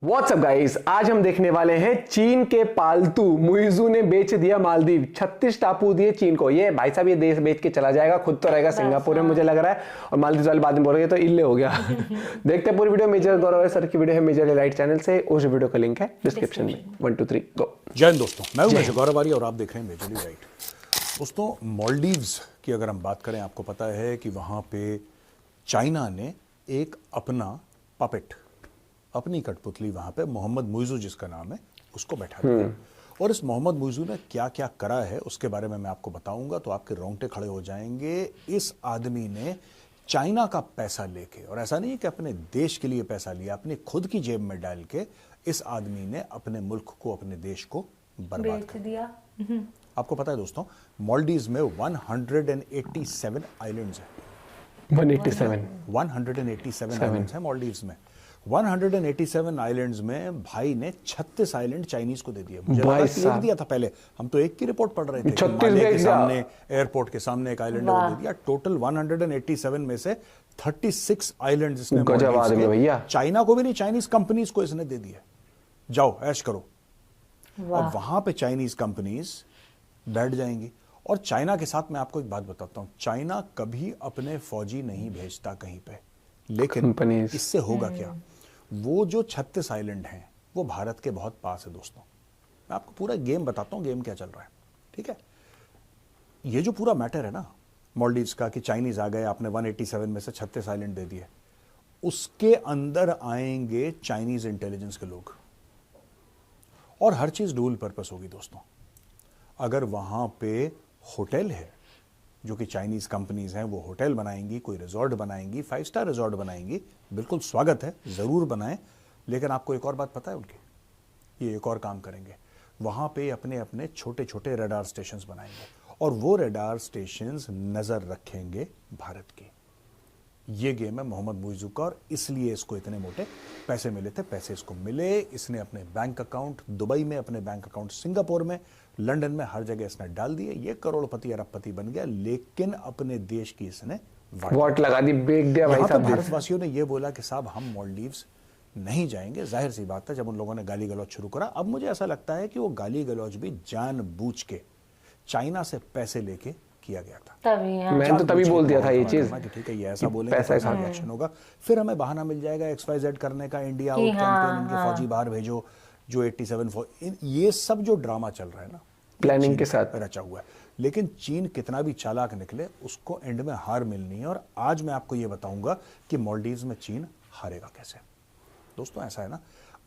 WhatsApp guys, आज हम देखने वाले हैं चीन के पालतू मुइज़ू ने बेच दिया मालदीव। 36 टापू दिए चीन को। ये भाई साहब ये देश बेच के चला जाएगा, खुद तो रहेगा सिंगापुर में मुझे लग रहा है, और मालदीव वाले बाद में बोलेंगे तो इल्ले हो गया। देखते हैं पूरी वीडियो। मेजर गौरव सर की वीडियो है मेजर लाइट चैनल से, उस वीडियो का लिंक है डिस्क्रिप्शन में। 1 2 3 गो। जय हिंद दोस्तों, मैं हूं मेजर गौरव और आप देख रहे हैं मेजरली राइट। दोस्तों, मालदीव्स की अगर हम बात करें, आपको पता है कि वहां पे चाइना ने एक अपना पपेट, अपनी कठपुतली वहां पे मोहम्मद मुइज़ू जिसका नाम है, उसको बैठा दिया। और इस मोहम्मद मुइज़ू ने क्या क्या करा है उसके बारे में मैं आपको बताऊंगा तो आपके रोंगटे खड़े हो जाएंगे। इस आदमी ने चाइना का पैसा लेके, और ऐसा नहीं है कि अपने देश के लिए पैसा लिया, अपनी खुद की जेब में डाल के इस आदमी ने अपने मुल्क को, अपने देश को बर्बाद कर दिया। आपको पता है दोस्तों, मालदीव्स में 187 आइलैंड्स हैं। 187 आइलैंड्स हैं मालदीव्स में। 187 आइलैंड्स में भाई ने 36 आइलैंड चाइनीज को दे दिए। मुझे लगा कि एक दिया था पहले, हम तो एक की रिपोर्ट पढ़ रहे थे। 36 के सामने, एयरपोर्ट के सामने एक आइलैंड को दे दिया। टोटल 187 में से 36 आइलैंड इसने चाइना को भी नहीं, चाइनीज कंपनीज को इसने दे दिए। जाओ ऐश करो। अब वहां पे चाइनीज कंपनीज बैठ जाएंगी। और चाइना के साथ मैं आपको एक बात बताता हूं, चाइना कभी अपने फौजी नहीं भेजता कहीं पे, लेकिन इससे होगा क्या, वो जो 36 आइलैंड हैं वो भारत के बहुत पास है। दोस्तों, मैं आपको पूरा गेम बताता हूं, गेम क्या चल रहा है, ठीक है। ये जो पूरा मैटर है ना मालदीव्स का, कि चाइनीज आ गए, आपने 187 में से 36 आइलैंड दे दिए, उसके अंदर आएंगे चाइनीज इंटेलिजेंस के लोग, और हर चीज डुअल पर्पस होगी। दोस्तों, अगर वहां पे होटल है, जो कि चाइनीज कंपनीज हैं, वो होटल बनाएंगी, कोई रिजॉर्ट बनाएंगी, 5 स्टार रिजॉर्ट बनाएंगी, बिल्कुल स्वागत है, जरूर बनाएं। लेकिन आपको एक और बात पता है उनकी, ये एक और काम करेंगे, वहां पे अपने अपने छोटे छोटे रडार स्टेशंस बनाएंगे, और वो रडार स्टेशंस नजर रखेंगे भारत की। ये गेम है मोहम्मद मुइज़ू का, और इसलिए इसको इतने मोटे पैसे मिले थे। पैसे इसको मिले, इसने अपने बैंक अकाउंट दुबई में, अपने बैंक अकाउंट सिंगापुर में, लंदन में, हर जगह इसने डाल दिए। ये करोड़पति अरबपति बन गया, लेकिन अपने देश की इसने वोट लगा दी, बेच दिया भाई साहब। भारतवासियों ने ये बोला कि साहब हम मालदीव्स नहीं जाएंगे। जाहिर सी बात है, जब उन लोगों ने गाली गलौज शुरू करा, अब मुझे ऐसा लगता है कि वो गाली गलौज भी जानबूझ के चाइना से पैसे लेके किया गया था। मैंने तो तभी बोल दिया था ये चीज, ठीक है, ये ऐसा बोलेंगे तो ऐसा रिएक्शन होगा, फिर हमें बहाना मिल जाएगा XYZ करने का, इंडिया आउट कैंपेन, इनके फौजी बाहर भेजो, जो 87 ये सब जो ड्रामा चल रहा है ना, प्लानिंग के साथ रचा हुआ है। लेकिन चीन कितना भी चालाक निकले, उसको एंड में हार मिलनी है। और आज मैं आपको ये बताऊंगा कि मालदीव्स में चीन हारेगा कैसे। दोस्तों, ऐसा है ना,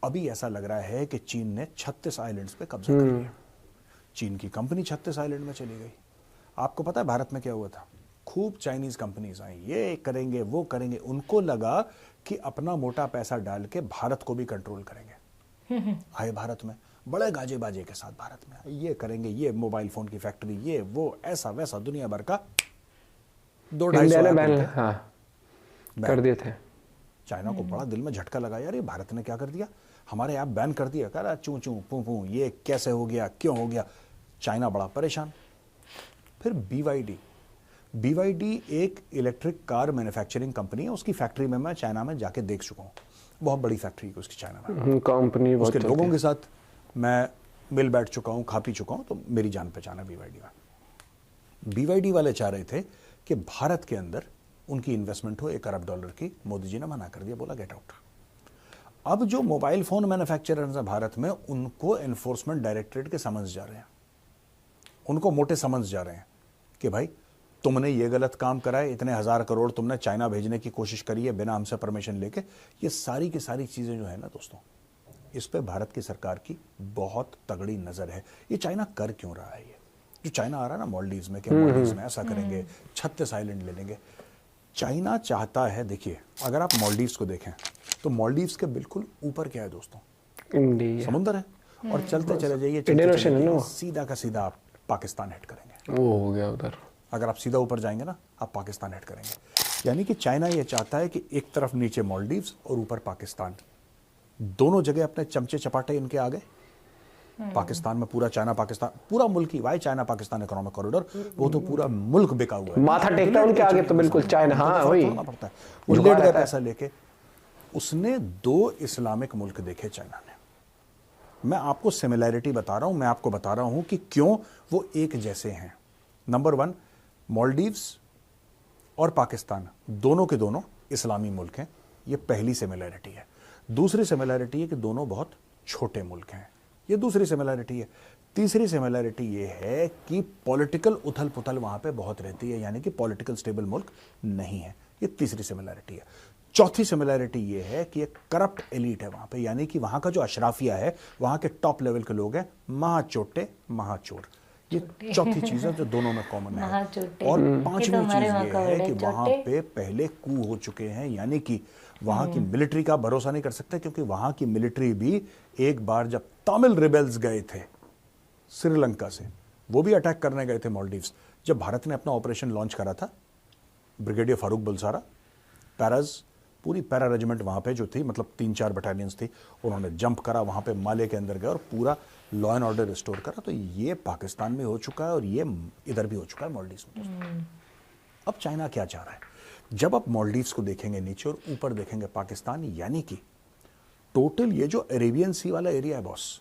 अभी ऐसा लग रहा है कि चीन ने 36 आइलैंड्स पे कब्जा कर लिया। चीन की कंपनी 36 आइलैंड में चली गई। आपको पता है भारत में क्या हुआ था? खूब चाइनीज कंपनीज आई, ये करेंगे वो करेंगे। उनको लगा कि अपना मोटा पैसा डाल के भारत को भी कंट्रोल करेंगे। आए भारत में बड़े गाजे बाजे के साथ, भारत में ये करेंगे, ये मोबाइल फोन की फैक्ट्री, ये वो, ऐसा वैसा, दुनिया भर का 2-250 कर दिए थे। चाइना को बड़ा दिल में झटका लगा, यार ये भारत ने क्या कर दिया, हमारे ऐप बैन कर दिया। कह रहा चू चू पू पू, ये कैसे हो गया, क्यों हो गया। चाइना बड़ा परेशान। फिर BYD एक इलेक्ट्रिक कार मैन्युफैक्चरिंग कंपनी है, उसकी फैक्ट्री में मैं चाइना में जाके देख चुका हूँ। बहुत बड़ी फैक्ट्री है उसकी चाइना में, कंपनी, उसके लोगों के साथ मैं मिल बैठ चुका हूँ, खा पी चुका हूँ, तो मेरी जान पहचान है BYD में। BYD वाले चाह रहे थे कि भारत के अंदर उनकी इन्वेस्टमेंट हो $1 अरब की। मोदी जी ने मना कर दिया, बोला गेट आउट। अब जो मोबाइल फोन मैन्युफैक्चरर्स हैं भारत में, उनको एनफोर्समेंट डायरेक्टरेट के समझ जा रहे हैं, उनको मोटे समझ जा रहे हैं कि भाई तुमने ये गलत काम करा है, इतने 1000 करोड़ तुमने चाइना भेजने की कोशिश करी है बिना हमसे परमिशन लेके। ये सारी की सारी चीजें जो है ना दोस्तों, इस पे भारत की सरकार की बहुत तगड़ी नजर है। ये चाइना कर क्यों रहा है? ये जो चाइना आ रहा है ना मालदीव्स में, कि मालदीव्स में ऐसा करेंगे, 36 आइलैंड ले लेंगे। चाइना चाहता है, देखिए अगर आप मालदीव्स को देखें तो मालदीव्स के बिल्कुल ऊपर क्या है दोस्तों? इंडिया, समुद्र है। और चलते चले जाइए, सीधा का सीधा आप पाकिस्तान हिट करेंगे। वो हो गया उधर। अगर आप सीधा ऊपर जाएंगे ना, आप पाकिस्तान हिट करेंगे। यानी कि चाइना ये चाहता है कि एक तरफ नीचे मालदीव्स और ऊपर पाकिस्तान, दोनों जगह अपने चमचे चपाटे इनके आ गए। पाकिस्तान में पूरा चाइना पाकिस्तान, पूरा मुल्क ही, वाई चाइना पाकिस्तान इकोनॉमिक कॉरिडोर, वो तो पूरा मुल्क बिका हुआ है। माथा टेकता उनके आगे तो बिल्कुल चाइना, हाँ वही पड़ता है। वो लेट गए पैसा लेके। उसने 2 इस्लामिक मुल्क देखे चाइना ने। मैं आपको सिमिलैरिटी बता रहा हूं, मैं आपको बता रहा हूं कि क्यों वो एक जैसे हैं। नंबर 1, मालदीव्स और पाकिस्तान दोनों के दोनों इस्लामी मुल्क हैं, ये पहली सिमिलैरिटी है। दूसरी सिमिलैरिटी है कि दोनों बहुत छोटे मुल्क हैं, ये दूसरी सिमिलैरिटी है। तीसरी सिमिलैरिटी ये है कि पॉलिटिकल उथल पुथल वहां पे बहुत रहती है, यानी कि पॉलिटिकल स्टेबल मुल्क नहीं है, ये तीसरी सिमिलैरिटी है। चौथी सिमिलैरिटी ये है कि एक करप्ट एलीट है वहां पे, यानी कि वहां का जो अशराफिया है, वहां के टॉप लेवल के लोग हैं महाचोटे महाचोर। ये चौथी चीज है जो दोनों में कॉमन है। और पांचवी चीज ये है कि वहां पे पहले कू हो चुके हैं, यानी कि वहां की मिलिट्री का भरोसा नहीं कर सकते, क्योंकि वहां की मिलिट्री भी एक बार जब तमिल रिबेल्स गए थे श्रीलंका से, वो भी अटैक करने गए थे मालदीव्स। जब भारत ने अपना ऑपरेशन लॉन्च करा था, ब्रिगेडियर फारूक बुलसारा, पैराज, पूरी पैरा रेजिमेंट वहां पे जो थी, मतलब 3-4 बटालियंस थी, उन्होंने जंप करा वहां पे, माले के अंदर गए और पूरा लॉ एंड ऑर्डर रिस्टोर करा। तो ये पाकिस्तान में हो चुका है और ये इधर भी हो चुका है मालदीव्स में। अब चाइना क्या चाह रहा है? जब आप मालदीव्स को देखेंगे नीचे और ऊपर देखेंगे पाकिस्तान, यानी कि टोटल ये जो अरेबियन सी वाला एरिया है बॉस,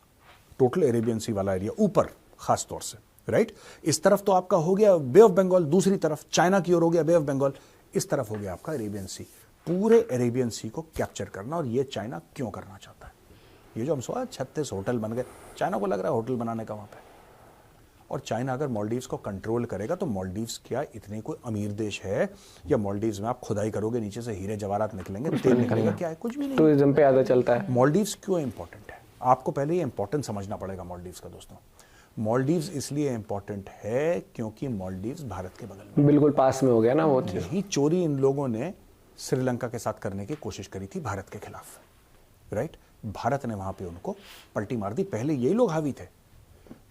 टोटल अरेबियन सी वाला एरिया ऊपर खास तौर से, राइट, इस तरफ तो आपका हो गया बे ऑफ बंगाल, दूसरी तरफ चाइना की ओर हो गया बे ऑफ बंगाल, इस तरफ हो गया आपका अरेबियन सी। पूरे अरेबियन सी को कैप्चर करना, और ये चाइना क्यों करना चाहता है? ये जो हम सोचा 36 होटल बन गए, चाइना को लग रहा है होटल बनाने का वहां पे। और चाइना अगर मालदीव्स को कंट्रोल करेगा तो मालदीव्स क्या इतने कोई अमीर देश है, या मालदीव्स में आप खुदाई करोगे नीचे से हीरे जवाहरात निकलेंगे, तेल निकलेगा, क्या है? कुछ भी नहीं। टूरिज्म पे ज्यादा चलता है। मालदीव्स क्यों इंपॉर्टेंट है? आपको पहले ये इंपॉर्टेंट समझना पड़ेगा मालदीव्स का दोस्तों। मालदीव्स इसलिए इंपॉर्टेंट है क्योंकि मालदीव्स भारत के बगल में, बिल्कुल पास में हो गया ना वो चीज। यही चोरी इन लोगों ने श्रीलंका के साथ करने की कोशिश करी थी भारत के खिलाफ, राइट। भारत ने वहां पे उनको पलटी मार दी। पहले यही लोग हावी थे,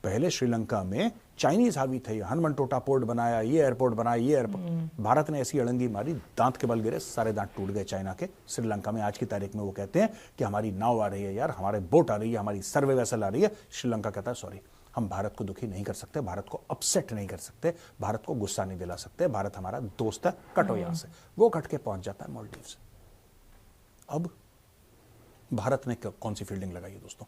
पहले श्रीलंका में चाइनीज हावी थे, हनुमनटोटा पोर्ट बनाया, ये एयरपोर्ट बनाया, ये एयरपोर्ट। भारत ने ऐसी अड़ंगी मारी, दांत के बल गिरे, सारे दांत टूट गए चाइना के। श्रीलंका में आज की तारीख में वो कहते हैं कि हमारी नाव आ रही है यार, हमारे बोट आ रही है, हमारी सर्वे वेसल आ रही है। श्रीलंका कहता है सॉरी, हम भारत को दुखी नहीं कर सकते, भारत को अपसेट नहीं कर सकते, भारत को गुस्सा नहीं दिला सकते, भारत हमारा दोस्त है, कटो यहां से। वो कट के पहुंच जाता है मालदीव्स। अब भारत ने कौन सी फील्डिंग लगाई है दोस्तों,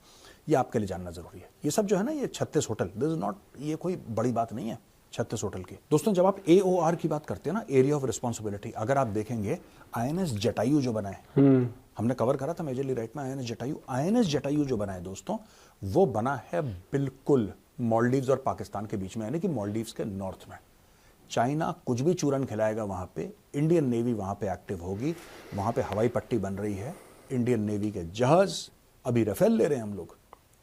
ये आपके लिए जानना जरूरी है। ये सब जो है ना, ये 36 होटल, दिस इज नॉट, ये कोई बड़ी बात नहीं है 36 होटल की। दोस्तों जब आप AOR की बात करते हैं ना, एरिया ऑफ रिस्पॉन्सिबिलिटी, अगर आप देखेंगे INS जटायु जो बना है, हमने कवर करा था मेजरली राइट में INS जटायु जो बना है दोस्तों, वो बना है बिल्कुल मालदीव्स और पाकिस्तान के बीच में, यानी कि मालदीव्स के नॉर्थ में। चाइना कुछ भी चूरन खिलाएगा वहां पे, इंडियन नेवी वहां पे एक्टिव होगी, वहां पे हवाई पट्टी बन रही है, इंडियन नेवी के जहाज, अभी राफेल ले रहे हैं हम लोग,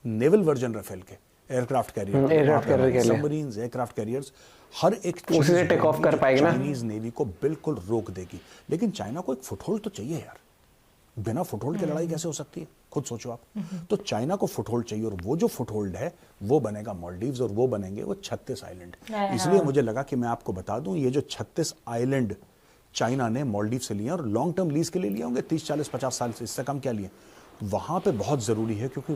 नेवल वर्जन राफेल के aircraft carrier, submarines, aircraft carriers, हर एक चीज उसे टेक ऑफ कर पाएगा ना, चाइनीज नेवी को बिल्कुल रोक देगी। लेकिन चाइना को एक फुटहोल्ड तो चाहिए यार, बिना फुटहोल्ड के लड़ाई कैसे हो सकती है, खुद सोचो आप। तो चाइना को फुटहोल्ड चाहिए, और वो जो फुटहोल्ड है वो बनेगा मालदीव्स, और वो बनेंगे वो 36 आइलैंड। इसलिए मुझे लगा कि मैं आपको बता दूं, ये जो 36 आइलैंड चाइना ने मालदीव से लिए, और लॉन्ग टर्म लीज के लिए लिए होंगे 30, 40, 50 साल से, इससे कम क्या लिए, वहां पे बहुत जरूरी है, क्योंकि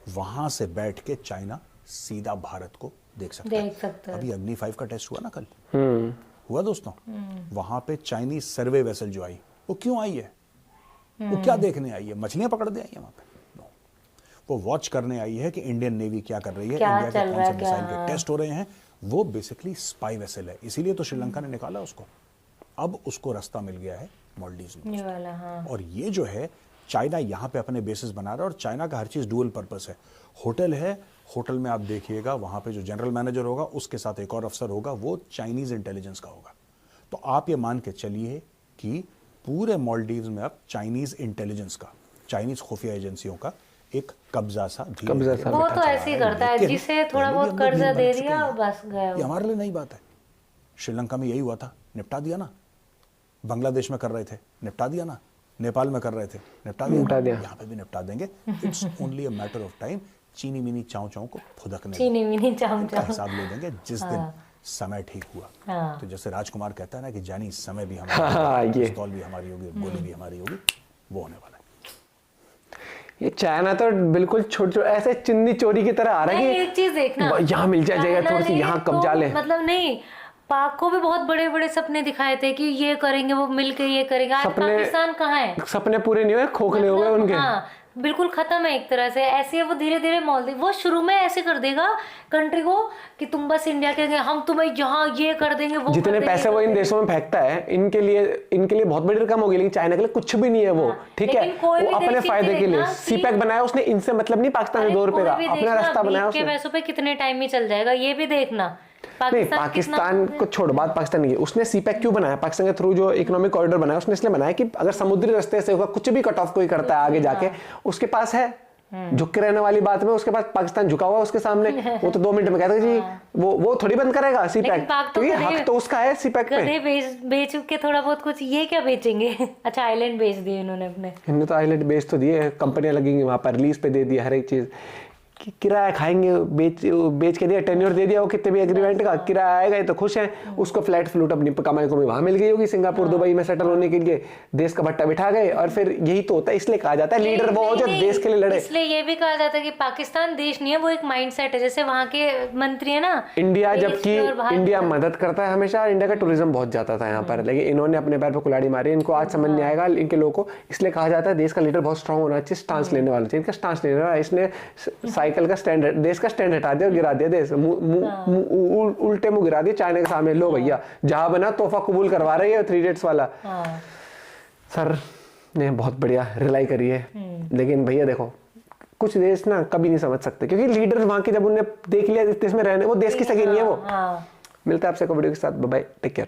वहां से बैठ के चाइना सीधा भारत को देख सकता है। अभी अग्नि 5 का टेस्ट हुआ ना कल, हुआ दोस्तों। वहां पे चाइनीज सर्वे वेसल जो आई, वो क्यों आई है? वो क्या देखने आई है? मछलियां पकड़ने आई है वहां पे? वो वॉच करने आई है कि इंडियन नेवी क्या कर रही है, इंडिया के कौन से मिसाइल के टेस्ट हो रहे हैं। वो बेसिकली स्पाई वेसल है, इसीलिए तो श्रीलंका ने निकाला उसको। अब उसको रास्ता मिल गया है मालदीव्स में, हाँ। और ये जो है चाइना यहाँ पे अपने बेसिस बना रहा है, और चाइना का हर चीज डुअल पर्पस है। होटल है, होटल में आप देखिएगा वहां पे जो जनरल मैनेजर होगा उसके साथ एक और अफसर होगा, वो चाइनीज इंटेलिजेंस का होगा। तो आप ये मान के चलिए कि पूरे मालदीव्स में अब चाइनीज इंटेलिजेंस का, चाइनीज खुफिया एजेंसियों का एक कब्जा सा वो तो ऐसे ही करता है, जिसे थोड़ा बहुत कर्जा दे दिया बस गया। ये हमारे लिए नई बात है, श्रीलंका में यही हुआ था, निपटा दिया ना। बांग्लादेश में कर रहे थे, निपटा दिया ना। नेपाल में कर रहे थे, निपटा दिया। यहाँ पे भी निपटा देंगे। It's only a matter of time. चीनी मिनी चाव चाव को फुदकने, चीनी मिनी चाव चाव हिसाब ले देंगे जिस दिन समय ठीक हुआ। तो जैसे राजकुमार कहता है ना कि जानी समय भी हमारा, पिस्तौल भी हमारी होगी, गोली भी हमारी होगी, वो होने वाला है। ये चाइना तो बिल्कुल छोटे ऐसे चिन्नी चोरी की तरह आ रहा है कि एक चीज देखना, यहाँ मिल जाएगा थोड़ी सी, यहाँ कब्जा ले, मतलब नहीं, पाक को भी बहुत बड़े बड़े सपने दिखाए थे कि ये करेंगे, वो मिलके ये करेंगे। आज पाकिस्तान कहाँ है? सपने पूरे नहीं हुए, खोखले हो गए उनके। हाँ, बिल्कुल खत्म है एक तरह से। ऐसे वो धीरे धीरे मालदीव, वो शुरू में ऐसे कर देगा कंट्री को कि तुम बस इंडिया के, हम तुम्हें यहाँ ये कर देंगे, वो जितने पैसे वो इन देशों में फेंकता है, इनके लिए बहुत बड़ी रकम होगी, लेकिन चाइना के लिए कुछ भी नहीं है वो। ठीक है, वो अपने फायदे के लिए सीपैक बनाया उसने, इनसे मतलब नहीं पाकिस्तान में 2 रुपए का अपना रास्ता बनाया उसने। पैसों पे कितने टाइम में चल जाएगा ये भी देखना। नहीं, पाकिस्तान को छोड़, बात पाकिस्तान नहीं है, उसने सीपैक क्यों बनाया? पाकिस्तान के थ्रू जो इकोनॉमिक कॉरिडोर बनाया उसने इसलिए बनाया कि अगर समुद्री रास्ते से होगा, कुछ भी कट ऑफ कोई करता है आगे जाके, उसके पास है। झुक के रहने वाली बात में उसके पास पाकिस्तान झुका हुआ उसके सामने, वो तो 2 मिनट में कहता है जी वो थोड़ी बंद करेगा सीपैक, क्योंकि हक तो उसका है सीपैक पे। बेच के थोड़ा बहुत कुछ, ये क्या बेचेंगे? अच्छा, आइलैंड बेच दिए इन्होंने अपने। इन्होंने तो आइलैंड बेच तो दिए, कंपनियां लगेंगी वहां पर, लीज पे दे दिया हर एक चीज, किराया खाएंगे, बेच के दिया, टेन्योर दे दिया, वो कितने भी एग्रीमेंट का किराया आएगा, ये तो खुश हैं। उसको फ्लैट फ्लूट अपनी कमाई को वहां मिल गई होगी सिंगापुर दुबई में सेटल होने के लिए, देश का भट्टा बिठा गए। और फिर यही तो होता है, इसलिए कहा जाता है लीडर वो हो जो देश के लिए लड़े। इसलिए ये भी कहा जाता है कि पाकिस्तान देश नहीं है, वो एक माइंडसेट है। जैसे वहाँ के मंत्री है ना इंडिया, जबकि इंडिया मदद करता है हमेशा, इंडिया का टूरिज्म बहुत जाता था यहाँ पर, लेकिन इन्होंने अपने पैर पर कुल्हाड़ी मारी। इनको आज समझ नहीं आएगा इनके लोगों को, इसलिए कहा जाता है देश का लीडर बहुत स्ट्रांग होना चाहिए, स्टांस लेने वाला चाहिए। इनका स्टांस लेने वाला, इसने साइकिल का स्टैंड, देश का स्टैंड हटा दिया और गिरा दिया देश, उल्टे मुंह गिरा दिया चाइना के सामने। लो भैया, जहां बना तोहफा कबूल करवा रही है 3 इडियट्स वाला। सर ने बहुत बढ़िया रिलाई करी है, लेकिन भैया देखो कुछ देश ना कभी नहीं समझ सकते, क्योंकि लीडर वहां के जब उन्हें देख लिया इस देश में रहने, वो देश की सगी नहीं है वो। मिलता है आपसे को वीडियो के साथ, बाय बाय, टेक केयर।